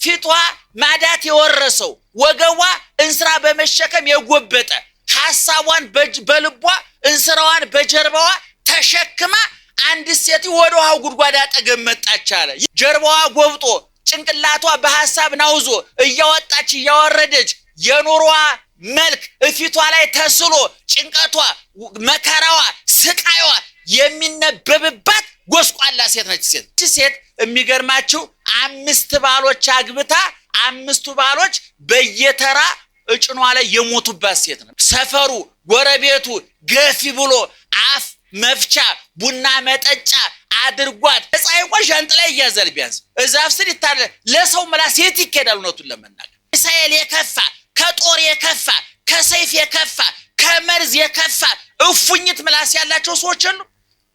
ፊቷ ማዳት የወረሰው ወገቧ እንስራ በመሸከም የጎበጠ ሐሳቧን በልቧ እንስራዋን በጀርባዋ ተሸክማ አንድ ሴት ወደ ውሃው ጉድጓድ አጠገብ መጣች አለ። ጀርባዋ ጎብጦ ጭንቅላቷ በሐሳብ ናውዞ እያወጣች እያወረደች የኑሮዋ መልክ እፊቷ ላይ ተስሎ ጭንቀቷ መከራዋ ስቃይዋ የሚነበብባት ጎስቋላ ሴት ነች። ሴት የሚገርማችሁ 5 ባሎች አግብታ 5ቱ ባሎች በየተራ እጭኗ ላይ የሞቱባት ሴት ነው። ሰፈሩ ጎረቤቱ ገፊ ብሎ አፍ መፍቻ ቡና መጠጫ አድርጓት ፀሐይቆ ዣንጥላ ይያዛል። ቢያንስ እዛፍ ስር ይታለ ለሰው ምላስ የት ይኬዳል? እውነቱን ለመናገር ሚሳኤል የከፋ ከጦር የከፋ ከሰይፍ የከፋ ከመርዝ የከፋ እፉኝት ምላስ ያላቸው ሰዎች አሉ።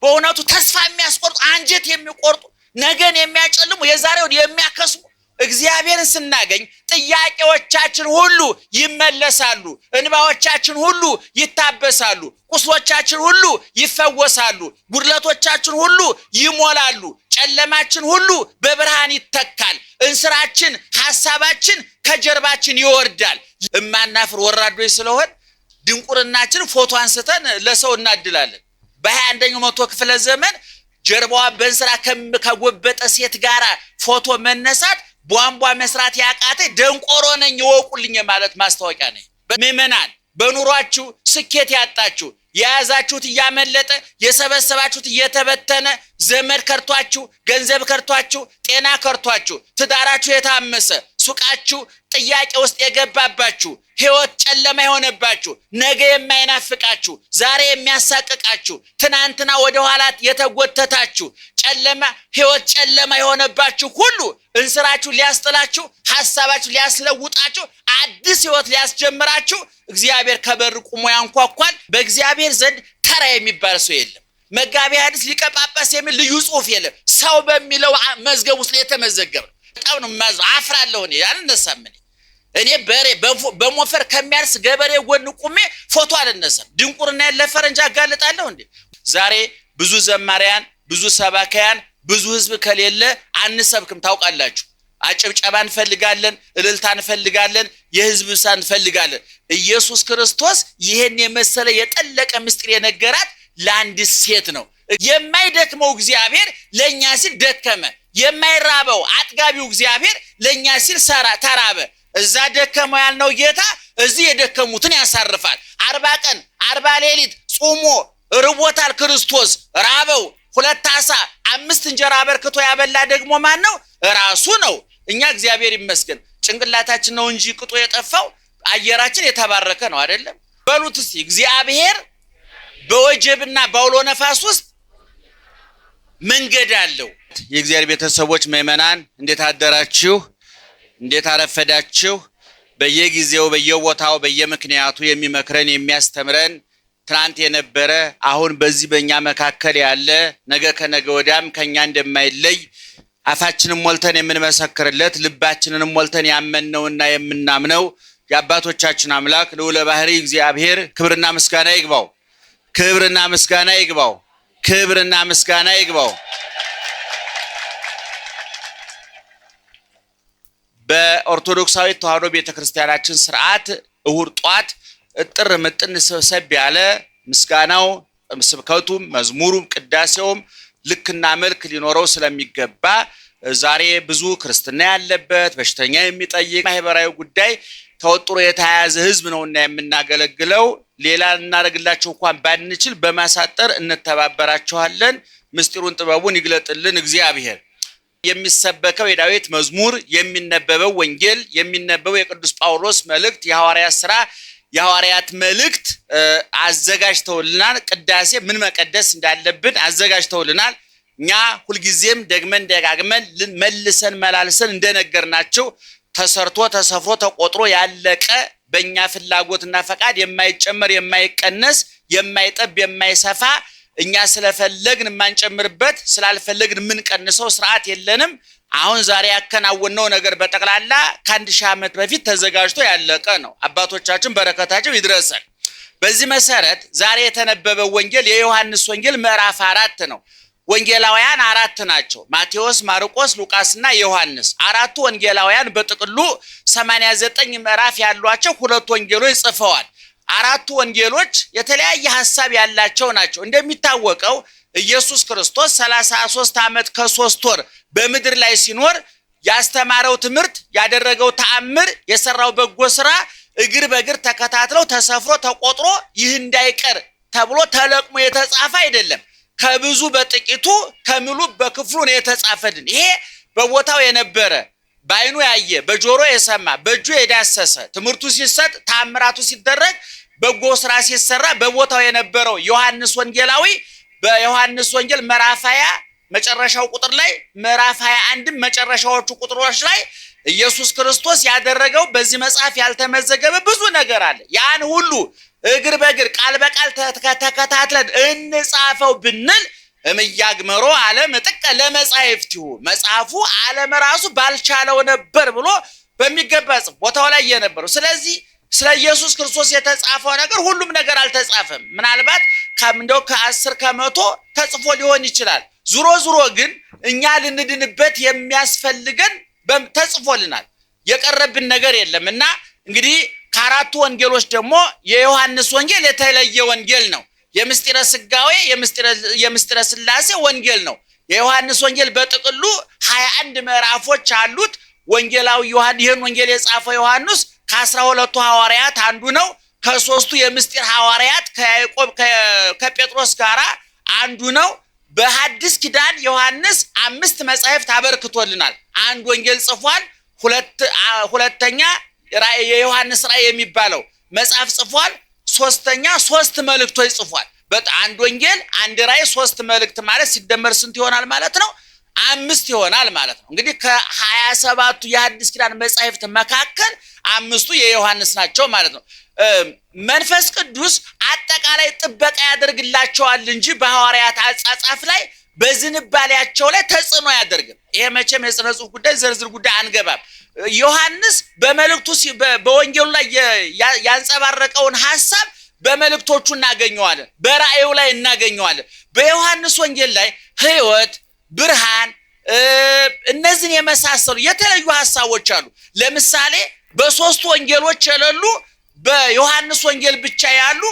በእውነቱ ተስፋ የሚያስቆርጡ አንጀት የሚቆርጡ ነገን የሚያጨልሙ የዛሬውን የሚያከስሙ እግዚአብሔርን ስናገኝ ጥያቄዎቻችን ሁሉ ይመለሳሉ፣ እንባዎቻችን ሁሉ ይታበሳሉ፣ ቁስሎቻችን ሁሉ ይፈወሳሉ፣ ጉድለቶቻችን ሁሉ ይሞላሉ፣ ጨለማችን ሁሉ በብርሃን ይተካል፣ እንስራችን ሐሳባችን ከጀርባችን ይወርዳል። እማናፍር ወራዶች ስለሆን ድንቁርናችን ፎቶ አንስተን ለሰው እናድላለን። በ21ኛው መቶ ክፍለ ዘመን ጀርባዋ በእንስራ ከጎበጠ ሴት ጋራ ፎቶ መነሳት ቧንቧ መስራት ያቃተ ደንቆሮ ነኝ ይወቁልኝ ማለት ማስታወቂያ ነኝ። ምእመናን በኑሯችሁ ስኬት ያጣችሁ የያዛችሁት እያመለጠ የሰበሰባችሁት እየተበተነ ዘመድ ከርቷችሁ ገንዘብ ከርቷችሁ ጤና ከርቷችሁ ትዳራችሁ የታመሰ ሱቃችሁ ጥያቄ ውስጥ የገባባችሁ ሕይወት ጨለማ የሆነባችሁ ነገ የማይናፍቃችሁ ዛሬ የሚያሳቅቃችሁ ትናንትና ወደ ኋላ የተጎተታችሁ ጨለማ ሕይወት ጨለማ የሆነባችሁ ሁሉ እንስራችሁ ሊያስጥላችሁ ሐሳባችሁ ሊያስለውጣችሁ አዲስ ሕይወት ሊያስጀምራችሁ እግዚአብሔር ከበር ቆሞ ያንኳኳል። በእግዚአብሔር ዘንድ ተራ የሚባል ሰው የለም። መጋቢ ሐዲስ ሊቀ ጳጳስ የሚል ልዩ ጽሑፍ የለም። ሰው በሚለው መዝገብ ውስጥ የተመዘገበ በጣም ነው ማዝ አፍራለሁ። እኔ አልነሳም። እኔ በሬ በሞፈር ከሚያርስ ገበሬ ጎን ቁሜ ፎቶ አልነሳም። ድንቁርና ያለ ፈረንጅ አጋልጣለሁ እንዴ? ዛሬ ብዙ ዘማሪያን ብዙ ሰባካያን ብዙ ህዝብ ከሌለ አንሰብክም። ታውቃላችሁ። አጨብጨባ እንፈልጋለን፣ እልልታ እንፈልጋለን፣ የህዝብ ብሳ እንፈልጋለን። ኢየሱስ ክርስቶስ ይሄን የመሰለ የጠለቀ ምስጢር የነገራት ለአንድ ሴት ነው። የማይደክመው እግዚአብሔር ለኛ ሲል ደከመ። የማይራበው አጥጋቢው እግዚአብሔር ለኛ ሲል ተራበ። እዛ ደከመው ያልነው ጌታ እዚህ የደከሙትን ያሳርፋል። 40 ቀን 40 ሌሊት ጾሞ ርቦታል ክርስቶስ። ራበው 2 ዓሣ 5 እንጀራ አበርክቶ ያበላ ደግሞ ማን ነው? ራሱ ነው። እኛ እግዚአብሔር ይመስገን ጭንቅላታችን ነው እንጂ ቅጡ የጠፋው አየራችን የተባረከ ነው አይደለም? በሉት እስቲ እግዚአብሔር በወጀብና ባውሎ ነፋስ ውስጥ መንገድ አለው። የእግዚአብሔር ቤተሰቦች ምእመናን እንዴት አደራችሁ? እንዴት አረፈዳችሁ? በየጊዜው በየቦታው በየምክንያቱ የሚመክረን የሚያስተምረን ትናንት የነበረ አሁን በዚህ በእኛ መካከል ያለ ነገ ከነገ ወዲያም ከኛ እንደማይለይ አፋችንን ሞልተን የምንመሰክርለት ልባችንንም ሞልተን ያመንነውና የምናምነው የአባቶቻችን አምላክ ልዑለ ባሕርይ እግዚአብሔር ክብርና ምስጋና ይግባው። ክብርና ምስጋና ይግባው። ክብርና ምስጋና ይግባው። በኦርቶዶክሳዊት ተዋሕዶ ቤተክርስቲያናችን ስርዓት እሁድ ጧት እጥር ምጥን ሰብሰብ ያለ ምስጋናው ስብከቱም መዝሙሩም ቅዳሴውም ልክና መልክ ሊኖረው ስለሚገባ ዛሬ ብዙ ክርስትና ያለበት በሽተኛ የሚጠይቅ ማህበራዊ ጉዳይ ተወጥሮ የተያያዘ ህዝብ ነውና የምናገለግለው ሌላ እናደርግላችሁ እንኳን ባንችል በማሳጠር እንተባበራችኋለን። ምስጢሩን ጥበቡን ይግለጥልን እግዚአብሔር። የሚሰበከው የዳዊት መዝሙር የሚነበበው ወንጌል የሚነበበው የቅዱስ ጳውሎስ መልእክት የሐዋርያት ሥራ የሐዋርያት መልእክት አዘጋጅተውልናል። ቅዳሴ ምን መቀደስ እንዳለብን አዘጋጅተውልናል። እኛ ሁልጊዜም ደግመን ደጋግመን መልሰን መላልሰን እንደነገርናችሁ ተሰርቶ ተሰፍሮ ተቆጥሮ ያለቀ በእኛ ፍላጎትና ፈቃድ የማይጨመር የማይቀነስ የማይጠብ የማይሰፋ እኛ ስለፈለግን የማንጨምርበት ስላልፈለግን የምንቀንሰው ስርዓት የለንም። አሁን ዛሬ ያከናወነው ነገር በጠቅላላ ከ1000 ዓመት በፊት ተዘጋጅቶ ያለቀ ነው። አባቶቻችን በረከታቸው ይድረሰን። በዚህ መሰረት ዛሬ የተነበበው ወንጌል የዮሐንስ ወንጌል ምዕራፍ 4 ነው። ወንጌላውያን አራት ናቸው። ማቴዎስ፣ ማርቆስ፣ ሉቃስና ዮሐንስ። አራቱ ወንጌላውያን በጥቅሉ 89 ምዕራፍ ያሏቸው ሁለት ወንጌሎች ጽፈዋል። አራቱ ወንጌሎች የተለያየ ሐሳብ ያላቸው ናቸው። እንደሚታወቀው ኢየሱስ ክርስቶስ 33 ዓመት ከ3 ወር በምድር ላይ ሲኖር ያስተማረው ትምህርት፣ ያደረገው ተአምር፣ የሰራው በጎ ስራ እግር በእግር ተከታትለው ተሰፍሮ ተቆጥሮ ይህ እንዳይቀር ተብሎ ተለቅሞ የተጻፈ አይደለም። ከብዙ በጥቂቱ ከሙሉ በክፍሉ ነው የተጻፈልን። ይሄ በቦታው የነበረ በአይኑ ያየ በጆሮ የሰማ በእጁ የዳሰሰ ትምህርቱ ሲሰጥ ተአምራቱ ሲደረግ በጎ ስራ ሲሰራ በቦታው የነበረው ዮሐንስ ወንጌላዊ በዮሐንስ ወንጌል ምዕራፍ 20 መጨረሻው ቁጥር ላይ ምዕራፍ 21 መጨረሻዎቹ ቁጥሮች ላይ ኢየሱስ ክርስቶስ ያደረገው በዚህ መጽሐፍ ያልተመዘገበ ብዙ ነገር አለ። ያን ሁሉ እግር በእግር ቃል በቃል ተከታትለን እንጻፈው ብንል እምያግመሮ ዓለም ጥቀ ለመጻሕፍቲሁ መጽሐፉ ዓለም ራሱ ባልቻለው ነበር ብሎ በሚገባ ቦታው ላይ የነበረው። ስለዚህ ስለ ኢየሱስ ክርስቶስ የተጻፈው ነገር ሁሉም ነገር አልተጻፈም። ምናልባት እንደው ከ10 ከመቶ ተጽፎ ሊሆን ይችላል። ዙሮ ግን እኛ ልንድንበት የሚያስፈልገን ተጽፎልናል። የቀረብን ነገር የለምና እንግዲህ ከአራቱ ወንጌሎች ደግሞ የዮሐንስ ወንጌል የተለየ ወንጌል ነው። የምስጢረ ሥጋዌ የምስጢረ ሥላሴ ወንጌል ነው። የዮሐንስ ወንጌል በጥቅሉ 21 ምዕራፎች አሉት። ወንጌላዊ ዮሐንስ ይህን ወንጌል የጻፈው ዮሐንስ ከ12 ሐዋርያት አንዱ ነው። ከ3ቱ የምስጢር ሐዋርያት ከያዕቆብ ከጴጥሮስ ጋር አንዱ ነው። በሐዲስ ኪዳን ዮሐንስ 5 መጻሕፍት አበርክቶልናል። አንድ ወንጌል ጽፏል። ሁለተኛ የዮሐንስ ራእይ የሚባለው መጽሐፍ ጽፏል። ሶስተኛ 3 መልእክቶች ጽፏል። አንድ ወንጌል፣ አንድ ራእይ፣ 3 መልእክት ማለት ሲደመር ስንት ይሆናል ማለት ነው? 5 ይሆናል ማለት ነው። እንግዲህ ከ27ቱ የሐዲስ ኪዳን መጻሕፍት መካከል 5ቱ የዮሐንስ ናቸው ማለት ነው። መንፈስ ቅዱስ አጠቃላይ ጥበቃ ያደርግላቸዋል እንጂ በሐዋርያት አጻጻፍ ላይ በዝንባሌያቸው ላይ ተጽዕኖ ያደርግም። ይሄ መቼም የሥነ ጽሑፍ ጉዳይ ዝርዝር ጉዳይ አንገባም። ዮሐንስ በመልእክቱ በወንጌሉ ላይ ያንጸባረቀውን ሐሳብ በመልእክቶቹ እናገኘዋለን፣ በራእዩ ላይ እናገኘዋለን። በዮሐንስ ወንጌል ላይ ሕይወት፣ ብርሃን እነዚህን የመሳሰሉ የተለዩ ሐሳቦች አሉ። ለምሳሌ በ3ቱ ወንጌሎች የሌሉ በዮሐንስ ወንጌል ብቻ ያሉ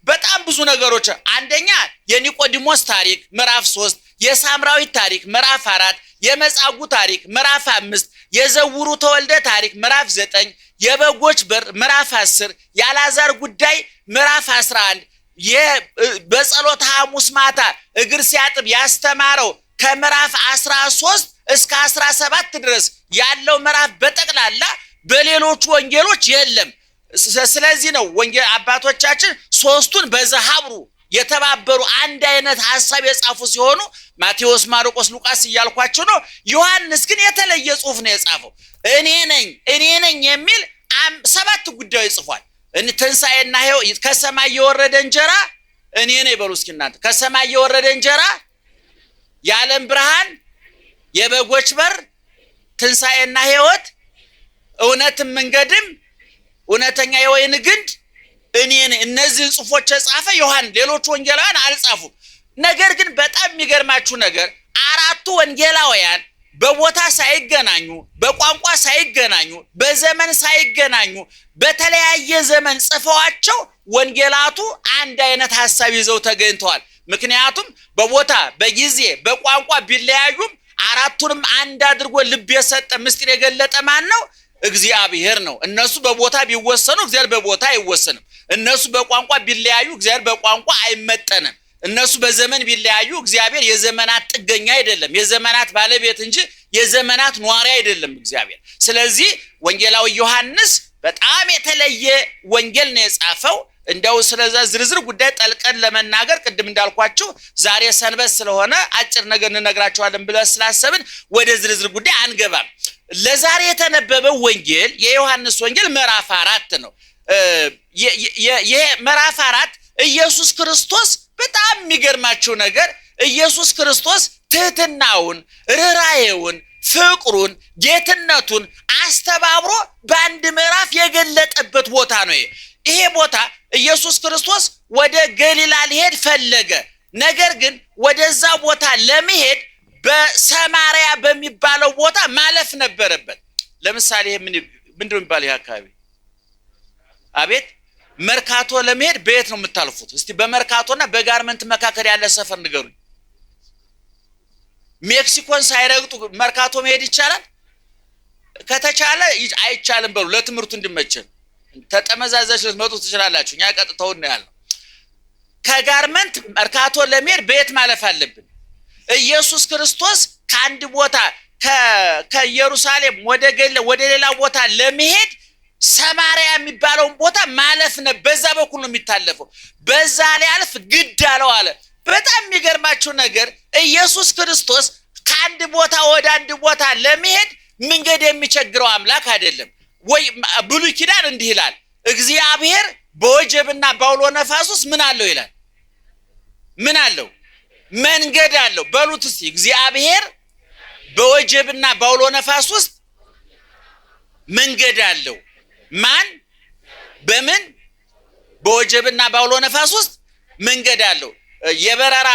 በጣም ብዙ ነገሮች። አንደኛ የኒቆዲሞስ ታሪክ ምዕራፍ 3፣ የሳምራዊት ታሪክ ምዕራፍ 4፣ የመጻጉዕ ታሪክ ምዕራፍ 5፣ የዘውሩ ተወልደ ታሪክ ምዕራፍ 9፣ የበጎች በር ምዕራፍ 10፣ የአልዓዛር ጉዳይ ምዕራፍ 11፣ በጸሎተ ሐሙስ ማታ እግር ሲያጥብ ያስተማረው ከምዕራፍ 13 እስከ 17 ድረስ ያለው ምዕራፍ በጠቅላላ በሌሎቹ ወንጌሎች የለም። ስለዚህ ነው ወንጌል አባቶቻችን 3ቱን በዘሐብሩ የተባበሩ አንድ አይነት ሐሳብ የጻፉ ሲሆኑ ማቴዎስ፣ ማርቆስ፣ ሉቃስ እያልኳቸው ነው። ዮሐንስ ግን የተለየ ጽሑፍ ነው የጻፈው። እኔ ነኝ የሚል 7 ጉዳዮች ጽፏል። ትንሣኤና ሕይወት፣ ከሰማይ የወረደ እንጀራ እኔ ነኝ በሉ እስኪ እናንተ። ከሰማይ የወረደ እንጀራ፣ የዓለም ብርሃን፣ የበጎች በር፣ ትንሣኤና ሕይወት፣ እውነትም መንገድም እውነተኛ የወይን ግንድ እኔ ነኝ። እነዚህን ጽሑፎች የጻፈ ዮሐንስ፣ ሌሎቹ ወንጌላውያን አልጻፉም። ነገር ግን በጣም የሚገርማችሁ ነገር አራቱ ወንጌላውያን በቦታ ሳይገናኙ፣ በቋንቋ ሳይገናኙ፣ በዘመን ሳይገናኙ በተለያየ ዘመን ጽፈዋቸው ወንጌላቱ አንድ አይነት ሐሳብ ይዘው ተገኝተዋል። ምክንያቱም በቦታ በጊዜ በቋንቋ ቢለያዩም አራቱንም አንድ አድርጎ ልብ የሰጠ ምስጢር የገለጠ ማን ነው? እግዚአብሔር ነው። እነሱ በቦታ ቢወሰኑ እግዚአብሔር በቦታ አይወሰንም። እነሱ በቋንቋ ቢለያዩ እግዚአብሔር በቋንቋ አይመጠንም። እነሱ በዘመን ቢለያዩ እግዚአብሔር የዘመናት ጥገኛ አይደለም፣ የዘመናት ባለቤት እንጂ የዘመናት ኗሪ አይደለም እግዚአብሔር። ስለዚህ ወንጌላዊ ዮሐንስ በጣም የተለየ ወንጌል ነው የጻፈው። እንደው ስለዛ ዝርዝር ጉዳይ ጠልቀን ለመናገር ቅድም እንዳልኳችሁ ዛሬ ሰንበት ስለሆነ አጭር ነገር እንነግራችኋለን ብለን ስላሰብን ወደ ዝርዝር ጉዳይ አንገባም። ለዛሬ የተነበበው ወንጌል የዮሐንስ ወንጌል ምዕራፍ 4 ነው። ይሄ ምዕራፍ 4 ኢየሱስ ክርስቶስ በጣም የሚገርማችሁ ነገር ኢየሱስ ክርስቶስ ትህትናውን፣ ርኅራኄውን፣ ፍቅሩን፣ ጌትነቱን አስተባብሮ በአንድ ምዕራፍ የገለጠበት ቦታ ነው። ይሄ ቦታ ኢየሱስ ክርስቶስ ወደ ገሊላ ሊሄድ ፈለገ። ነገር ግን ወደዛ ቦታ ለመሄድ በሰማርያ በሚባለው ቦታ ማለፍ ነበረበት። ለምሳሌ ይሄ ምንድነው የሚባለው? ይሄ አካባቢ አቤት መርካቶ ለመሄድ በየት ነው የምታልፉት? እስቲ በመርካቶና በጋርመንት መካከል ያለ ሰፈር ንገሩኝ። ሜክሲኮን ሳይረግጡ መርካቶ መሄድ ይቻላል? ከተቻለ አይቻልም በሉ። ለትምህርቱ እንዲመቸን ተጠመዛዛች ልትመጡ ትችላላችሁ። እኛ ቀጥታው ነው ያለው። ከጋርመንት መርካቶ ለመሄድ በየት ማለፍ አለብን? ኢየሱስ ክርስቶስ ከአንድ ቦታ ከኢየሩሳሌም ወደ ሌላ ቦታ ለመሄድ ሰማርያ የሚባለውን ቦታ ማለፍ ነው። በዛ በኩል ነው የሚታለፈው። በዛ ላይ አልፍ ግድ አለው አለ። በጣም የሚገርማችሁ ነገር ኢየሱስ ክርስቶስ ከአንድ ቦታ ወደ አንድ ቦታ ለመሄድ መንገድ የሚቸግረው አምላክ አይደለም ወይ? ብሉይ ኪዳን እንዲህ ይላል፣ እግዚአብሔር በወጀብና በአውሎ ነፋስ ውስጥ ምን አለው ይላል። ምን አለው? መንገድ አለው። በሉት እስቲ እግዚአብሔር በወጀብና በአውሎ ነፋስ ውስጥ መንገድ አለው። ማን? በምን? በወጀብና በአውሎ ነፋስ ውስጥ መንገድ አለው። የበረራ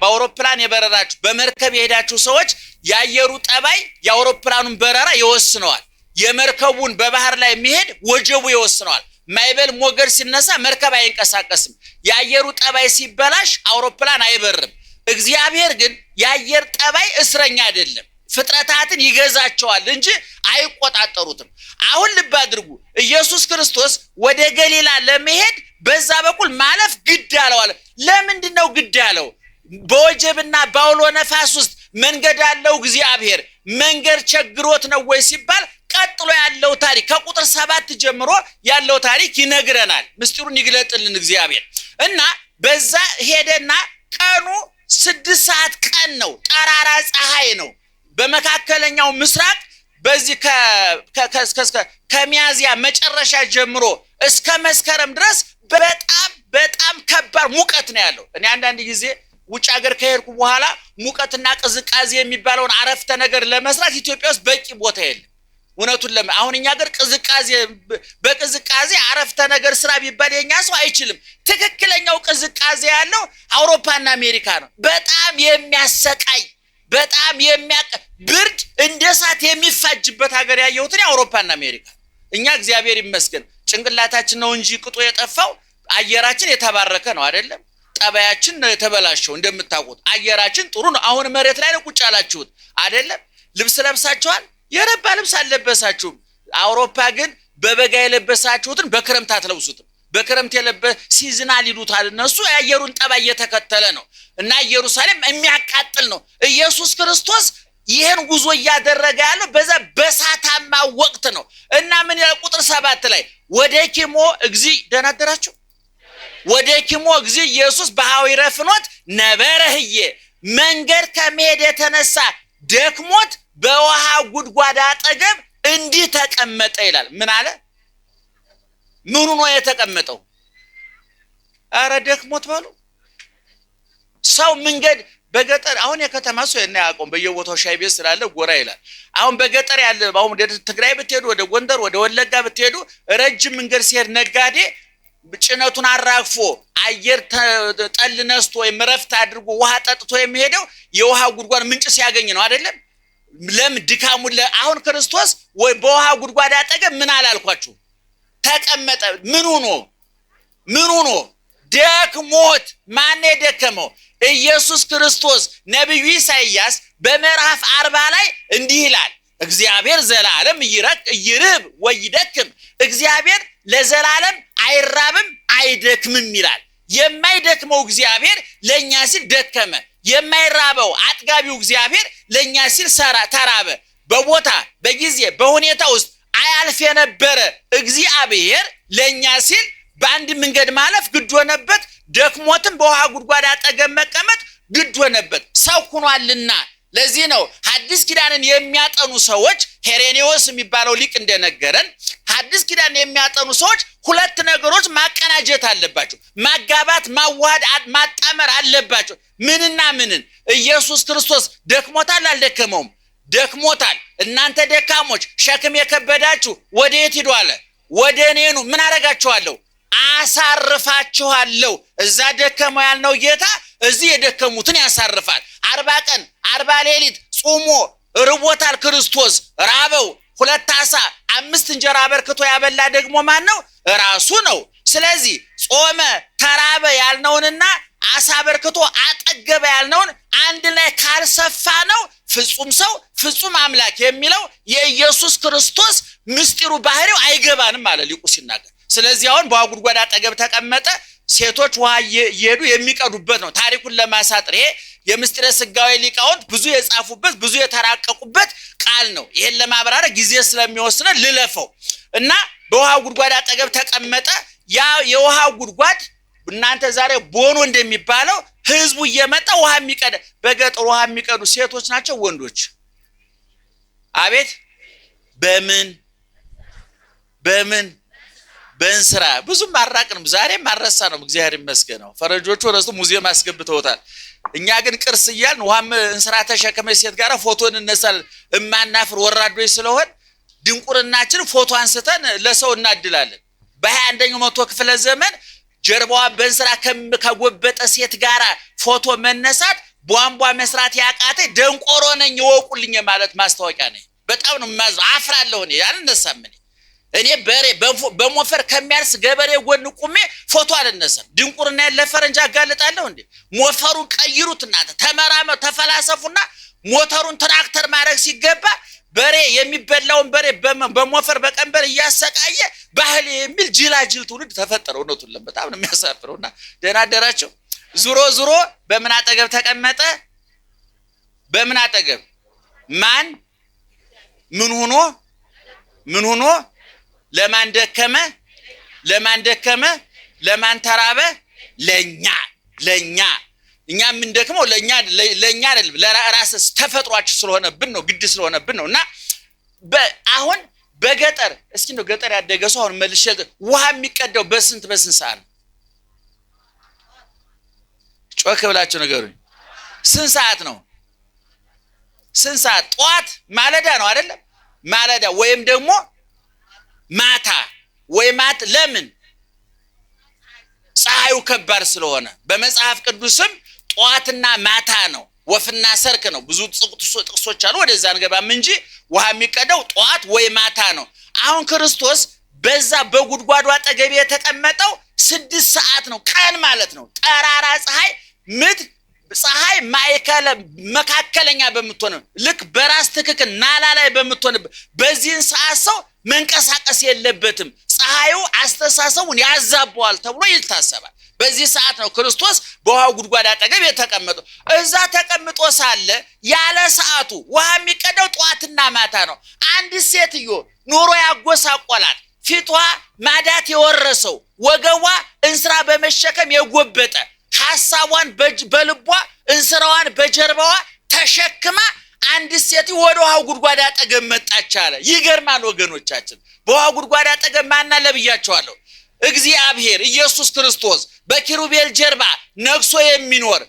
በአውሮፕላን የበረራችሁ በመርከብ የሄዳችሁ ሰዎች የአየሩ ጠባይ የአውሮፕላኑን በረራ ይወስነዋል። የመርከቡን በባህር ላይ የሚሄድ ወጀቡ ይወስነዋል። ማይበል ሞገድ ሲነሳ መርከብ አይንቀሳቀስም። የአየሩ ጠባይ ሲበላሽ አውሮፕላን አይበርም። እግዚአብሔር ግን የአየር ጠባይ እስረኛ አይደለም። ፍጥረታትን ይገዛቸዋል እንጂ አይቆጣጠሩትም። አሁን ልብ አድርጉ። ኢየሱስ ክርስቶስ ወደ ገሊላ ለመሄድ በዛ በኩል ማለፍ ግድ አለው አለ። ለምንድን ነው ግድ አለው? በወጀብና በአውሎ ነፋስ ውስጥ መንገድ አለው እግዚአብሔር። መንገድ ቸግሮት ነው ወይ ሲባል ቀጥሎ ያለው ታሪክ ከቁጥር 7 ጀምሮ ያለው ታሪክ ይነግረናል። ምስጢሩን ይግለጥልን እግዚአብሔር። እና በዛ ሄደና ቀኑ 6 ሰዓት ቀን ነው። ጠራራ ፀሐይ ነው። በመካከለኛው ምስራቅ በዚህ ከሚያዝያ መጨረሻ ጀምሮ እስከ መስከረም ድረስ በጣም ከባድ ሙቀት ነው ያለው። እኔ አንዳንድ ጊዜ ውጭ ሀገር ከሄድኩ በኋላ ሙቀትና ቅዝቃዜ የሚባለውን አረፍተ ነገር ለመስራት ኢትዮጵያ ውስጥ በቂ ቦታ የለም። እውነቱን አሁን እኛ ሀገር በቅዝቃዜ አረፍተ ነገር ስራ ቢባል የኛ ሰው አይችልም። ትክክለኛው ቅዝቃዜ ያለው አውሮፓና አሜሪካ ነው። በጣም የሚያሰቃይ በጣም ብርድ እንደ እሳት የሚፋጅበት ሀገር ያየሁት እኔ አውሮፓና አሜሪካ። እኛ እግዚአብሔር ይመስገን ጭንቅላታችን ነው እንጂ ቅጡ የጠፋው አየራችን የተባረከ ነው አይደለም። ጠባያችን ነው የተበላሸው። እንደምታውቁት አየራችን ጥሩ ነው። አሁን መሬት ላይ ነው ቁጭ ያላችሁት አይደለም። ልብስ ለብሳችኋል፣ የረባ ልብስ አልለበሳችሁም። አውሮፓ ግን በበጋ የለበሳችሁትን በክረምት አትለብሱትም። በክረምት ሲዝናል ይሉታል እነሱ። የአየሩን ጠባይ እየተከተለ ነው እና ኢየሩሳሌም የሚያቃጥል ነው። ኢየሱስ ክርስቶስ ይሄን ጉዞ እያደረገ ያለው በዛ በሳታማ ወቅት ነው። እና ምን ይላል ቁጥር 7 ላይ ወደኪሞ እግዚእ ደናደራችሁ ወደኪሞ እግዚእ ኢየሱስ በሐዊረ ፍኖት ነበረህየ መንገድ ከመሄድ የተነሳ ደክሞት በውሃ ጉድጓድ አጠገብ እንዲህ ተቀመጠ ይላል። ምን አለ? ምኑ ነው የተቀመጠው? አረ ደክሞት በሉ። ሰው መንገድ በገጠር አሁን የከተማ ሰው ያቆም በየቦታው ሻይ ቤት ስላለ ጎራ ይላል። አሁን በገጠር ያለ አሁን ወደ ትግራይ ብትሄዱ፣ ወደ ጎንደር፣ ወደ ወለጋ ብትሄዱ ረጅም መንገድ ሲሄድ ነጋዴ ጭነቱን አራግፎ አየር ጠል ነስቶ ወይም ረፍት አድርጎ ውሃ ጠጥቶ የሚሄደው የውሃ ጉድጓድ ምንጭ ሲያገኝ ነው አይደለም? ለምን ድካሙ አሁን ክርስቶስ ወይ በውሃ ጉድጓድ አጠገብ ምን አላልኳችሁ? ተቀመጠ። ምን ሆኖ ደክሞት። ማን የደከመው? ኢየሱስ ክርስቶስ። ነብዩ ኢሳይያስ በምዕራፍ 40 ላይ እንዲህ ይላል፣ እግዚአብሔር ዘላለም ይርብ ወይደክም። እግዚአብሔር ለዘላለም አይራብም አይደክምም ይላል። የማይደክመው እግዚአብሔር ለኛ ሲል ደከመ። የማይራበው አጥጋቢው እግዚአብሔር ለኛ ሲል ተራበ። በቦታ በጊዜ በሁኔታ ውስጥ አያልፍ የነበረ እግዚአብሔር ለኛ ሲል በአንድ መንገድ ማለፍ ግድ ሆነበት። ደክሞትም በውሃ ጉድጓድ አጠገብ መቀመጥ ግድ ሆነበት። ሰው ሆኗልና። ለዚህ ነው ሐዲስ ኪዳንን የሚያጠኑ ሰዎች ሄሬኔዎስ የሚባለው ሊቅ እንደነገረን ሐዲስ ኪዳንን የሚያጠኑ ሰዎች ሁለት ነገሮች ማቀናጀት አለባቸው። ማጋባት፣ ማዋሃድ፣ ማጣመር አለባቸው። ምንና ምንን? ኢየሱስ ክርስቶስ ደክሞታል አልደከመውም? ደክሞታል። እናንተ ደካሞች ሸክም የከበዳችሁ ወዴት ሂዱ አለ? ወደ እኔ ኑ። ምን አረጋችኋለሁ? አሳርፋችኋለሁ። እዛ ደከመው ያልነው ጌታ እዚህ የደከሙትን ያሳርፋል። 40 ቀን 40 ሌሊት ጾሞ ርቦታል ክርስቶስ። ራበው 2 ዓሣ 5 እንጀራ አበርክቶ ያበላ ደግሞ ማን ነው? ራሱ ነው። ስለዚህ ጾመ ተራበ ያልነውንና ዓሣ አበርክቶ አጠገበ ያልነውን አንድ ላይ ካልሰፋ ነው ፍጹም ሰው ፍጹም አምላክ የሚለው የኢየሱስ ክርስቶስ ምስጢሩ ባህሪው አይገባንም ማለት ሊቁ ሲናገር። ስለዚህ አሁን በውሃ ጉድጓድ አጠገብ ተቀመጠ። ሴቶች ውሃ እየሄዱ የሚቀዱበት ነው ታሪኩን ለማሳጠር። ይሄ የምስጢረ ሥጋዌ ሊቃውንት ብዙ የጻፉበት ብዙ የተራቀቁበት ቃል ነው። ይሄን ለማብራራት ጊዜ ስለሚወስነ ልለፈው እና በውሃ ጉድጓድ አጠገብ ተቀመጠ። ያ የውሃ ጉድጓድ እናንተ ዛሬ ቦኖ እንደሚባለው ህዝቡ እየመጣ ውሃ የሚቀዳ በገጠር ውሃ የሚቀዱ ሴቶች ናቸው ወንዶች? አቤት በምን በእንስራ ብዙም አራቅንም ዛሬም አረሳ ነው። እግዚአብሔር ይመስገን። ፈረጆቹ ረስቶ ሙዚየም አስገብተውታል። እኛ ግን ቅርስ እያልን ውሃም እንስራ ተሸከመች ሴት ጋር ፎቶን እንነሳል። እማናፍር ወራዶች ስለሆን ድንቁርናችን ፎቶ አንስተን ለሰው እናድላለን። በ21ኛው መቶ ክፍለ ዘመን ጀርባዋ በእንስራ ከጎበጠ ሴት ጋር ፎቶ መነሳት ቧንቧ መስራት ያቃተ ደንቆሮ ነኝ ወቁልኝ ማለት ማስታወቂያ ነኝ። በጣም ነው ማዝነው። አፍራለሁ። እኔ አልነሳም። እኔ በሬ በሞፈር ከሚያርስ ገበሬ ጎን ቁሜ ፎቶ አልነሳም። ድንቁርና ያለፈረንጃ አጋልጣለሁ እንዴ? ሞፈሩን ቀይሩት እናንተ ተመራመሩ ተፈላሰፉና ሞተሩን ትራክተር ማድረግ ሲገባ በሬ የሚበላውን በሬ በሞፈር በቀንበር እያሰቃየ ባህል የሚል ጅላጅል ትውልድ ተፈጠረው። ነው ተለም በጣም ነው የሚያሳፍረውና ደህና አደራቸው። ዙሮ በምን አጠገብ ተቀመጠ? በምን አጠገብ ማን ምን ሆኖ ለማን ደከመ? ለማን ተራበ? ለኛ እኛ ምን ደክመው ለኛ አይደለም ለራስ ተፈጥሯችን ስለሆነብን ነው ግድ ስለሆነብን ነውና አሁን በገጠር እስኪ ነው ገጠር ያደገ ሰው አሁን መልሼ ውሃ የሚቀዳው በስንት ሰዓት ነው? ጮክ ብላችሁ ነገሩኝ። ስንት ሰዓት ነው? ስንት ሰዓት? ጧት ማለዳ ነው አይደለም? ማለዳ ወይም ደግሞ ማታ ለምን? ፀሐዩ ከባድ ስለሆነ በመጽሐፍ ቅዱስም ጧትና ማታ ነው። ወፍና ሰርክ ነው። ብዙ ጥቅሶች አሉ። ወደዛ እንገባም እንጂ ውሃ የሚቀዳው ጧት ወይ ማታ ነው። አሁን ክርስቶስ በዛ በጉድጓዱ አጠገብ የተቀመጠው 6 ሰዓት ነው። ቀን ማለት ነው። ጠራራ ፀሐይ መካከለኛ በመጥቶነ ልክ በራስ ትክክል ናላ ላይ በመጥቶነ በዚህን ሰዓት ሰው መንቀሳቀስ የለበትም። ፀሐዩ አስተሳሰቡን ያዛባዋል ተብሎ ይታሰባል። በዚህ ሰዓት ነው ክርስቶስ በውሃው ጉድጓድ አጠገብ የተቀመጠው። እዛ ተቀምጦ ሳለ ያለ ሰዓቱ ውሃ የሚቀዳው ጧትና ማታ ነው። አንድ ሴትዮ ኑሮ ያጎሳቆላት ፊቷ ማዳት የወረሰው ወገቧ እንስራ በመሸከም የጎበጠ ሐሳቧን በልቧ እንስራዋን በጀርባዋ ተሸክማ አንድ ሴት ወደ ውሃው ጉድጓድ አጠገብ መጣች አለ። ይገርማል ወገኖቻችን። በውሃው ጉድጓድ አጠገብ ማን አለ ብያቸዋለሁ? እግዚአብሔር ኢየሱስ ክርስቶስ በኪሩቤል ጀርባ ነግሶ የሚኖር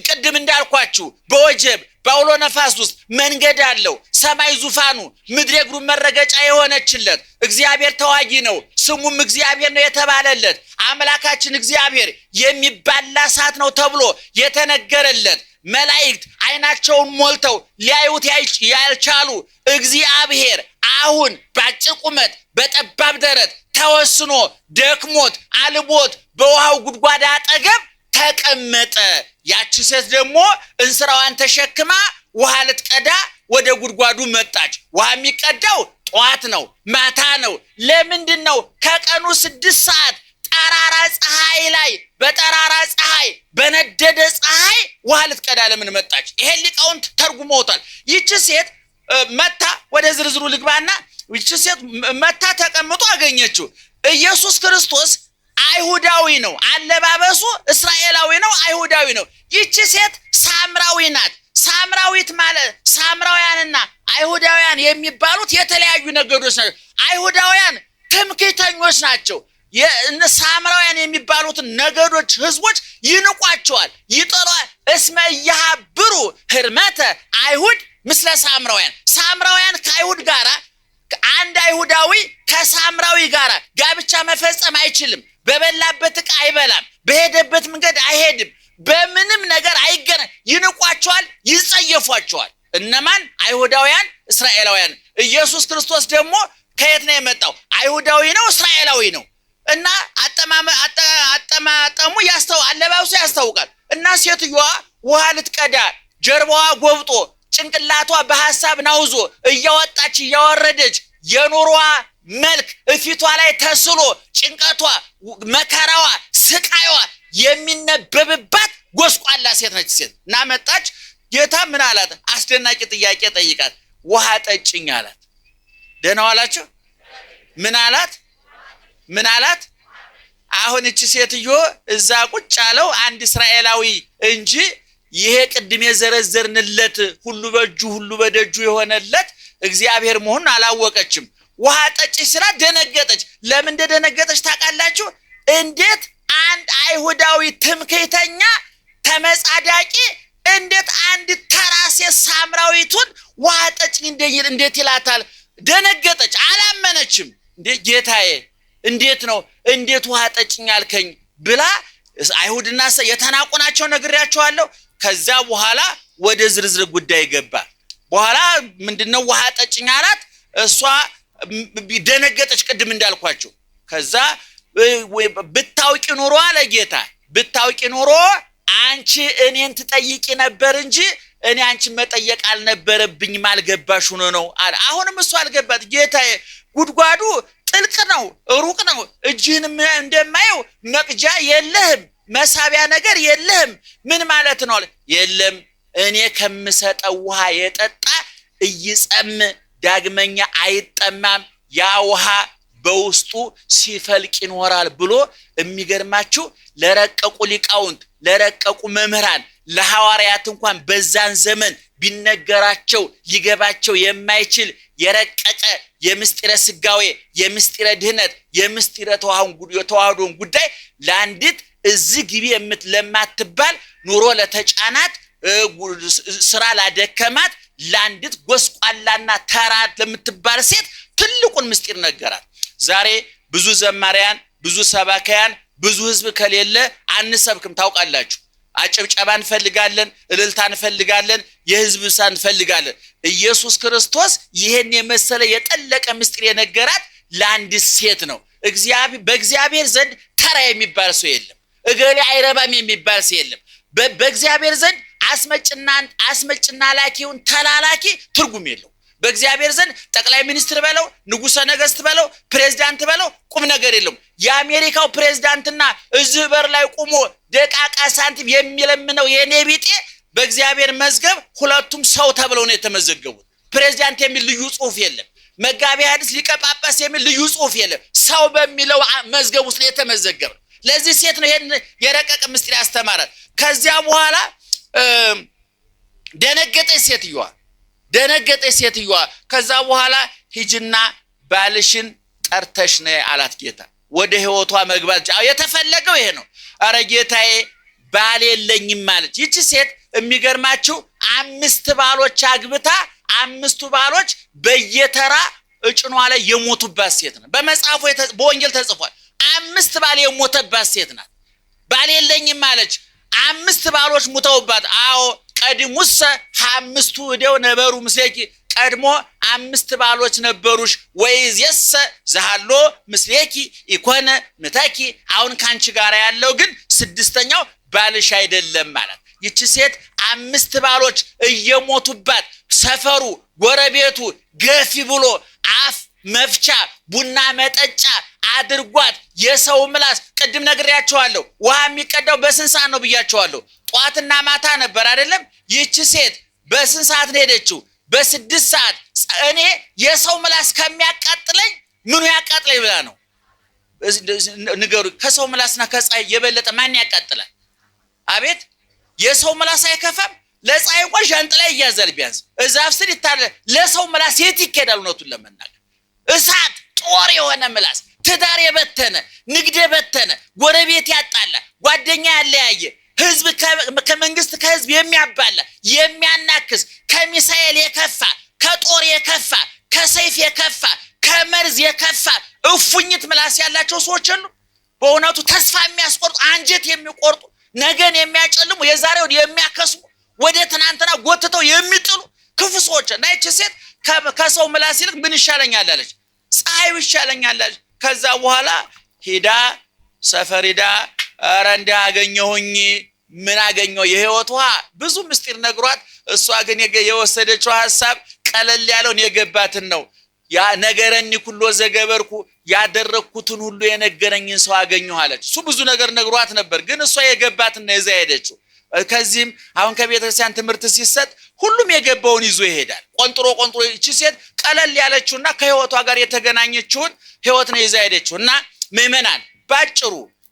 ቅድም እንዳልኳችሁ በወጀብ በአውሎ ነፋስ ውስጥ መንገድ አለው። ሰማይ ዙፋኑ ምድር እግሩ መረገጫ የሆነችለት እግዚአብሔር ተዋጊ ነው። ስሙም እግዚአብሔር ነው የተባለለት አምላካችን እግዚአብሔር የሚባላ እሳት ነው ተብሎ የተነገረለት መላእክት አይናቸውን ሞልተው ሊያዩት ያልቻሉ እግዚአብሔር አሁን በአጭር ቁመት በጠባብ ደረት ተወስኖ ደክሞት አልቦት በውሃው ጉድጓድ አጠገብ ተቀመጠ። ያቺ ሴት ደግሞ እንስራዋን ተሸክማ ውሃ ልትቀዳ ወደ ጉድጓዱ መጣች። ውሃ የሚቀዳው ጧት ነው ማታ ነው። ለምንድነው ከቀኑ 6 ሰዓት ጠራራ ፀሐይ ላይ በጠራራ ፀሐይ በነደደ ፀሐይ ውሃ ልትቀዳ ለምን መጣች? ይሄ ሊቃውንት ተርጉመውታል። ይቺ ሴት መታ ወደ ዝርዝሩ ልግባና ይቺ ሴት መታ ተቀምጦ አገኘችው። ኢየሱስ ክርስቶስ አይሁዳዊ ነው። አለባበሱ እስራኤላዊ ነው፣ አይሁዳዊ ነው። ይቺ ሴት ሳምራዊ ናት። ሳምራዊት ማለት ሳምራውያንና አይሁዳውያን የሚባሉት የተለያዩ ነገዶች ናቸው። አይሁዳውያን ትምክህተኞች ናቸው። ሳምራውያን የሚባሉት ነገዶች ህዝቦች ይንቋቸዋል፣ ይጠሏል። እስመ ይሃብሩ ህርመተ አይሁድ ምስለ ሳምራውያን። ሳምራውያን ከአይሁድ ጋራ አንድ አይሁዳዊ ከሳምራዊ ጋራ ጋብቻ መፈጸም አይችልም። በበላበት ዕቃ አይበላም፣ በሄደበት መንገድ አይሄድም፣ በምንም ነገር አይገናኝ። ይንቋቸዋል፣ ይጸየፏቸዋል። እነማን? አይሁዳውያን፣ እስራኤላውያን። ኢየሱስ ክርስቶስ ደግሞ ከየት ነው የመጣው? አይሁዳዊ ነው፣ እስራኤላዊ ነው። እና አጠማጠሙ አለባበሱ ያስታውቃል። እና ሴትዮዋ ውሃ ልትቀዳ ጀርባዋ ጎብጦ ጭንቅላቷ በሐሳብ ናውዞ እያወጣች እያወረደች የኑሮዋ መልክ እፊቷ ላይ ተስሎ ጭንቀቷ፣ መከራዋ፣ ስቃይዋ የሚነበብባት ጎስቋላ ሴት ነች። ሴት እና መጣች። ጌታ ምን አላት? አስደናቂ ጥያቄ ጠይቃት። ውሃ ጠጭኝ አላት። ደህና ዋላችሁ? ምን አላት? አሁን እቺ ሴትዮ እዛ ቁጭ ያለው አንድ እስራኤላዊ እንጂ ይሄ ቅድም የዘረዘርንለት ሁሉ በእጁ ሁሉ በደጁ የሆነለት እግዚአብሔር መሆኑን አላወቀችም። ውሃ ጠጭ ስላ ደነገጠች። ለምን እንደደነገጠች ታውቃላችሁ? እንዴት አንድ አይሁዳዊ ትምክህተኛ ተመጻዳቂ እንዴት አንድ ተራሴ ሳምራዊቱን ውሃ ጠጭኝ እንዴት ይላታል? ደነገጠች፣ አላመነችም። እንዴ ጌታዬ እንዴት ነው እንዴት ውሃ ጠጭኝ አልከኝ ብላ አይሁድና የተናቁ ናቸው ነግሬያቸዋለሁ። ከዛ በኋላ ወደ ዝርዝር ጉዳይ ገባ። በኋላ ምንድነው ውሃ ጠጭኝ አላት። እሷ ደነገጠች ቅድም እንዳልኳችሁ። ከዛ ብታውቂ ኑሮ አለ ጌታ፣ ብታውቂ ኑሮ አንቺ እኔን ትጠይቂ ነበር እንጂ እኔ አንቺን መጠየቅ አልነበረብኝም፣ አልገባሽ ሆኖ ነው አለ። አሁንም እሷ አልገባት። ጌታዬ ጉድጓዱ ጥልቅ ነው፣ ሩቅ ነው። እጅህን እንደማየው መቅጃ የለህም፣ መሳቢያ ነገር የለህም። ምን ማለት ነው? የለም እኔ ከምሰጠው ውሃ የጠጣ እይጸም ዳግመኛ አይጠማም፣ ያ ውሃ በውስጡ ሲፈልቅ ይኖራል ብሎ የሚገርማችሁ ለረቀቁ ሊቃውንት፣ ለረቀቁ መምህራን፣ ለሐዋርያት እንኳን በዛን ዘመን ቢነገራቸው ሊገባቸው የማይችል የረቀቀ የምስጢረ ስጋዌ፣ የምስጢረ ድህነት፣ የምስጢረ ተዋህዶን ጉዳይ ለአንዲት እዚህ ግቢ ለማትባል ኑሮ ለተጫናት ስራ ላደከማት ለአንዲት ጎስቋላና ተራ ለምትባል ሴት ትልቁን ምስጢር ነገራት። ዛሬ ብዙ ዘማሪያን፣ ብዙ ሰባካያን፣ ብዙ ህዝብ ከሌለ አንሰብክም። ታውቃላችሁ፣ አጨብጨባ እንፈልጋለን፣ እልልታ እንፈልጋለን፣ የህዝብ ብዛት እንፈልጋለን። ኢየሱስ ክርስቶስ ይሄን የመሰለ የጠለቀ ምስጢር የነገራት ለአንዲት ሴት ነው። በእግዚአብሔር ዘንድ ተራ የሚባል ሰው የለም። እገሌ አይረባም የሚባል ሰው የለም። በእግዚአብሔር ዘንድ አስመጭና ላኪውን ተላላኪ ትርጉም የለው። በእግዚአብሔር ዘንድ ጠቅላይ ሚኒስትር በለው፣ ንጉሠ ነገሥት በለው፣ ፕሬዝዳንት በለው ቁም ነገር የለውም። የአሜሪካው ፕሬዝዳንትና እዚህ በር ላይ ቆሞ ደቃቃ ሳንቲም የሚለምነው የኔ ቢጤ በእግዚአብሔር መዝገብ ሁለቱም ሰው ተብለው ነው የተመዘገቡት። ፕሬዝዳንት የሚል ልዩ ጽሑፍ የለም። መጋቢ ሐዲስ ሊቀ ጳጳስ የሚል ልዩ ጽሑፍ የለም። ሰው በሚለው መዝገብ ውስጥ ነው የተመዘገበ። ለዚህ ሴት ነው ይሄን የረቀቀ ምስጢር ያስተማራል። ከዚያ በኋላ ደነገጠች ሴትዮዋ። ከዛ በኋላ ሂጅና ባልሽን ጠርተሽ ነይ አላት ጌታ። ወደ ህይወቷ መግባት የተፈለገው ይሄ ነው። አረ ጌታዬ ባል የለኝም ማለች። ይቺ ሴት የሚገርማችሁ 5 ባሎች አግብታ 5ቱ ባሎች በየተራ እጭኗ ላይ የሞቱባት ሴት ነው። በመጽሐፉ በወንጌል ተጽፏል። 5 ባል የሞተባት ሴት ናት። ባል የለኝም ማለች። 5 ባሎች ሙተውባት። አዎ ቀድሙሰ 5ቱ እደው ነበሩ ምስሌኪ፣ ቀድሞ 5 ባሎች ነበሩሽ። ወይዜሰ ዘሃሎ ምስሌኪ ኢኮነ ምተኪ፣ አሁን ካንቺ ጋር ያለው ግን 6ኛው ባልሽ አይደለም ማለት። ይቺ ሴት 5 ባሎች እየሞቱባት ሰፈሩ ጎረቤቱ ገፊ ብሎ አፍ መፍቻ ቡና መጠጫ አድርጓት የሰው ምላስ። ቅድም ነግሬያቸዋለሁ። ውሃ የሚቀዳው በስንት ሰዓት ነው ብያቸዋለሁ? ጧትና ማታ ነበር አይደለም? ይቺ ሴት በስንት ሰዓት ነው ሄደችው? በ6 ሰዓት። እኔ የሰው ምላስ ከሚያቃጥለኝ ምኑ ያቃጥለኝ ብላ ነው። ንገሩ፣ ከሰው ምላስና ከፀሐይ የበለጠ ማን ያቃጥላል? አቤት፣ የሰው ምላስ አይከፋም? ለፀሐይ እንኳን ዣንጥላ ይያዛል ቢያንስ፣ እዛፍ ስር ይታረዳል። ለሰው ምላስ የት ይኬዳል? እውነቱን ለመናገር እሳት ጦር የሆነ ምላስ ትዳር የበተነ ንግድ የበተነ ጎረቤት ያጣላ ጓደኛ ያለያየ ህዝብ ከመንግስት ከህዝብ የሚያባላ የሚያናክስ ከሚሳኤል የከፋ ከጦር የከፋ ከሰይፍ የከፋ ከመርዝ የከፋ እፉኝት ምላስ ያላቸው ሰዎች አሉ። በእውነቱ ተስፋ የሚያስቆርጡ አንጀት የሚቆርጡ ነገን የሚያጨልሙ የዛሬውን የሚያከስሙ ወደ ትናንትና ጎትተው የሚጥሉ ክፉ ሰዎች እና ይህች ሴት ከሰው ምላስ ይልቅ ምን ይሻለኛል አለች፣ ፀሐዩ ይሻለኛል አለች። ከዛ በኋላ ሄዳ ሰፈር ሄዳ ኧረ እንዳገኘሁኝ ምን አገኘው የህይወት ውሃ ብዙ ምስጢር ነግሯት፣ እሷ ግን የወሰደችው ሐሳብ ቀለል ያለውን የገባትን ነው። ያ ነገረኒ ኩሎ ዘገበርኩ ያደረኩትን ሁሉ የነገረኝን ሰው አገኘሁ አለች። እሱ ብዙ ነገር ነግሯት ነበር፣ ግን እሷ የገባትን ነው ይዛ ሄደችው። ከዚህም አሁን ከቤተክርስቲያን ትምህርት ሲሰጥ ሁሉም የገባውን ይዞ ይሄዳል። ቆንጥሮ እቺ ሴት ቀለል ያለችውና ከህይወቷ ጋር የተገናኘችውን ህይወት ነው ይዛ ሄደችው። እና ምእመናን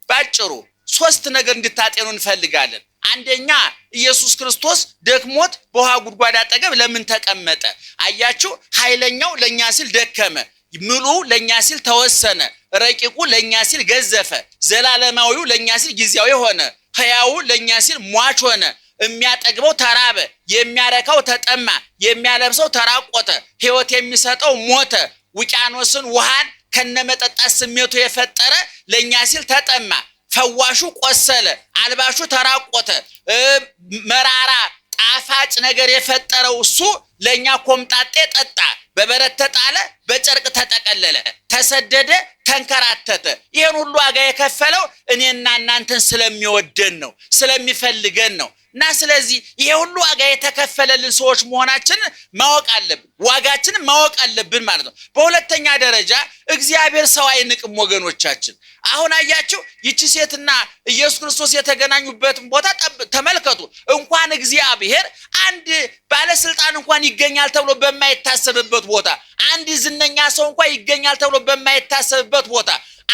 ባጭሩ ሶስት ነገር እንድታጤኑ እንፈልጋለን። አንደኛ ኢየሱስ ክርስቶስ ደክሞት በውሃ ጉድጓድ አጠገብ ለምን ተቀመጠ? አያችሁ፣ ኃይለኛው ለኛ ሲል ደከመ፣ ምሉ ለኛ ሲል ተወሰነ፣ ረቂቁ ለኛ ሲል ገዘፈ፣ ዘላለማዊው ለኛ ሲል ጊዜያዊ ሆነ፣ ሕያው ለኛ ሲል ሟች ሆነ። የሚያጠግበው ተራበ፣ የሚያረካው ተጠማ፣ የሚያለብሰው ተራቆተ፣ ሕይወት የሚሰጠው ሞተ። ውቅያኖስን ውሃን ከነመጠጣት ስሜቱ የፈጠረ ለኛ ሲል ተጠማ። ፈዋሹ ቆሰለ፣ አልባሹ ተራቆተ። መራራ ጣፋጭ ነገር የፈጠረው እሱ ለኛ ኮምጣጤ ጠጣ። በበረት ተጣለ፣ በጨርቅ ተጠቀለለ፣ ተሰደደ፣ ተንከራተተ። ይሄን ሁሉ ዋጋ የከፈለው እኔና እናንተን ስለሚወደን ነው፣ ስለሚፈልገን ነው። እና ስለዚህ ይሄ ሁሉ ዋጋ የተከፈለልን ሰዎች መሆናችንን ማወቅ አለብን፣ ዋጋችንን ማወቅ አለብን ማለት ነው። በሁለተኛ ደረጃ እግዚአብሔር ሰው አይንቅም ወገኖቻችን። አሁን አያችሁ ይቺ ሴትና ኢየሱስ ክርስቶስ የተገናኙበትን ቦታ ተመልከቱ። እንኳን እግዚአብሔር አንድ ባለስልጣን እንኳን ይገኛል ተብሎ በማይታሰብበት ቦታ፣ አንድ ዝነኛ ሰው እንኳን ይገኛል ተብሎ በማይታሰብበት ቦታ፣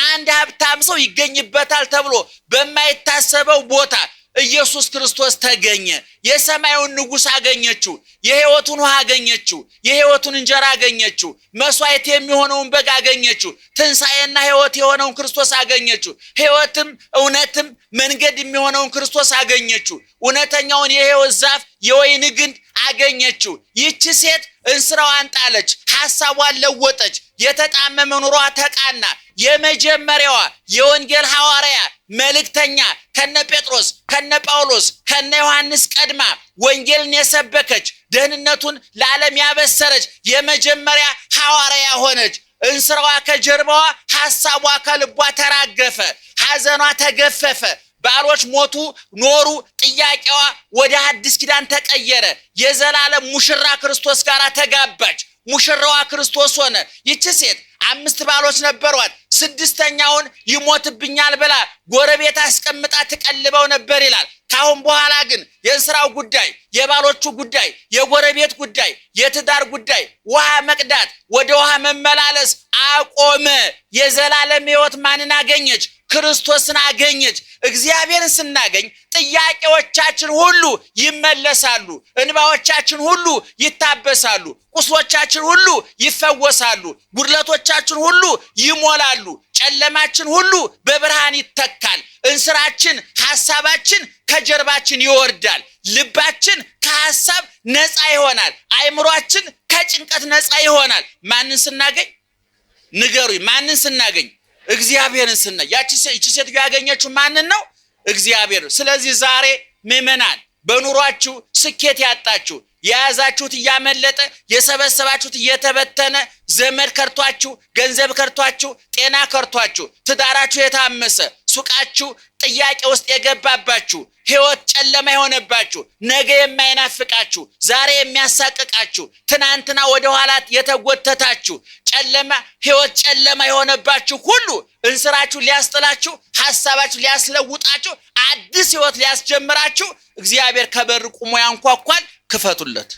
አንድ ሀብታም ሰው ይገኝበታል ተብሎ በማይታሰበው ቦታ ኢየሱስ ክርስቶስ ተገኘ። የሰማዩን ንጉሥ አገኘችው፣ የሕይወቱን ውሃ አገኘችው፣ የሕይወቱን እንጀራ አገኘችው፣ መስዋዕት የሚሆነውን በግ አገኘችው፣ ትንሣኤና ሕይወት የሆነውን ክርስቶስ አገኘችው፣ ሕይወትም እውነትም መንገድ የሚሆነውን ክርስቶስ አገኘችው፣ እውነተኛውን የሕይወት ዛፍ የወይን ግንድ አገኘችው። ይህች ሴት እንስራዋን ጣለች፣ ሐሳቧን ለወጠች፣ የተጣመመ ኑሯ ተቃና። የመጀመሪያዋ የወንጌል ሐዋርያ መልእክተኛ ከነ ጴጥሮስ ከነ ጳውሎስ ከነ ዮሐንስ ቀድማ ወንጌልን የሰበከች ደህንነቱን ለዓለም ያበሰረች የመጀመሪያ ሐዋርያ ሆነች። እንስራዋ ከጀርባዋ፣ ሐሳቧ ከልቧ ተራገፈ፣ ሐዘኗ ተገፈፈ። ባሎች ሞቱ ኖሩ፣ ጥያቄዋ ወደ አዲስ ኪዳን ተቀየረ። የዘላለም ሙሽራ ክርስቶስ ጋር ተጋባች። ሙሽራዋ ክርስቶስ ሆነ። ይቺ ሴት 5 ባሎች ነበሯት። 6ኛውን ይሞትብኛል ብላ ጎረቤት አስቀምጣ ትቀልበው ነበር ይላል። ካሁን በኋላ ግን የእንስራው ጉዳይ፣ የባሎቹ ጉዳይ፣ የጎረቤት ጉዳይ፣ የትዳር ጉዳይ፣ ውሃ መቅዳት፣ ወደ ውሃ መመላለስ አቆመ። የዘላለም ሕይወት ማንን አገኘች? ክርስቶስን አገኘች። እግዚአብሔርን ስናገኝ ጥያቄዎቻችን ሁሉ ይመለሳሉ፣ እንባዎቻችን ሁሉ ይታበሳሉ፣ ቁስሎቻችን ሁሉ ይፈወሳሉ፣ ጉድለቶቻችን ሁሉ ይሞላሉ፣ ጨለማችን ሁሉ በብርሃን ይተካል። እንስራችን ሐሳባችን ከጀርባችን ይወርዳል። ልባችን ከሐሳብ ነፃ ይሆናል። አእምሯችን ከጭንቀት ነፃ ይሆናል። ማንን ስናገኝ ንገሩኝ? ማንን ስናገኝ? እግዚአብሔርን ስናገኝ። ያቺ ሴት ያገኘችው ማንን ነው? እግዚአብሔር። ስለዚህ ዛሬ ምእመናን በኑሯችሁ ስኬት ያጣችሁ፣ የያዛችሁት እያመለጠ የሰበሰባችሁት እየተበተነ፣ ዘመድ ከርቷችሁ፣ ገንዘብ ከርቷችሁ፣ ጤና ከርቷችሁ፣ ትዳራችሁ የታመሰ፣ ሱቃችሁ ጥያቄ ውስጥ የገባባችሁ፣ ሕይወት ጨለማ የሆነባችሁ፣ ነገ የማይናፍቃችሁ፣ ዛሬ የሚያሳቅቃችሁ፣ ትናንትና ወደ ኋላ የተጎተታችሁ፣ ጨለማ ሕይወት ጨለማ የሆነባችሁ ሁሉ እንስራችሁ ሊያስጥላችሁ፣ ሐሳባችሁ ሊያስለውጣችሁ፣ አዲስ ሕይወት ሊያስጀምራችሁ እግዚአብሔር ከበር ቆሞ ያንኳኳል። ክፈቱለት።